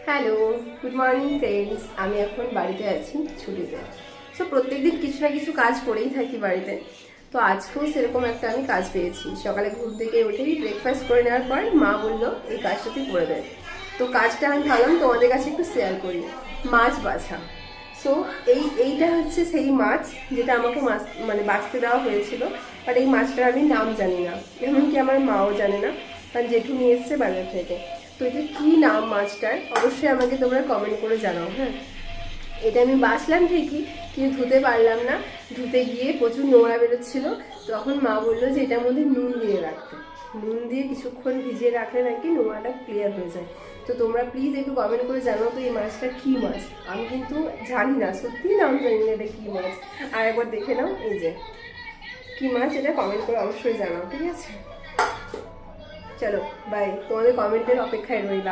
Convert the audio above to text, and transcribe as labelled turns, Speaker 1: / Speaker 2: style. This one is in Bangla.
Speaker 1: Hello, good morning friends. আমি এখন বাড়িতে আছি ছুটিতে। সো প্রত্যেকদিন কিছু না কিছু কাজ করেই থাকি বাড়িতে। তো আজকেও সেরকম একটা আমি কাজ পেয়েছি। সকালে ঘুম থেকে উঠেই ব্রেকফাস্ট করে নেওয়ার পর মা বললো এই কাজটা তুই করে দেয়। তো কাজটা আমি ভাবলাম তোমাদের কাছে একটু শেয়ার করি। মাছ বাছা। সো এইটা হচ্ছে সেই মাছ যেটা আমাকে মাছ মানে বাছতে দেওয়া হয়েছিল। বাট এই মাছটার আমি নাম জানি না, এমনকি আমার মাও জানে না, কারণ জেঠু নিয়ে এসছে বাজার থেকে। তো এটা কী নাম মাছটার অবশ্যই আমাকে তোমরা কমেন্ট করে জানাও। হ্যাঁ, এটা আমি বাছলাম ঠিকই, কিন্তু ধুতে পারলাম না। ধুতে গিয়ে প্রচুর নোংরা বেরোচ্ছিল। তখন মা বললো যে এটার মধ্যে নুন দিয়ে রাখতে, নুন দিয়ে কিছুক্ষণ ভিজিয়ে রাখলে নাকি নোংরাটা ক্লিয়ার হয়ে যায়। তো তোমরা প্লিজ একটু কমেন্ট করে জানাও তো এই মাছটা কী মাছ। আমি কিন্তু জানি না, সত্যিই নাম জানি না এটা কী মাছ। আর একবার দেখে নাও এই যে কী মাছ, এটা কমেন্ট করে অবশ্যই জানাও, ঠিক আছে? চলো বাই, তোমাদের কমেন্টের অপেক্ষায় রইলাম।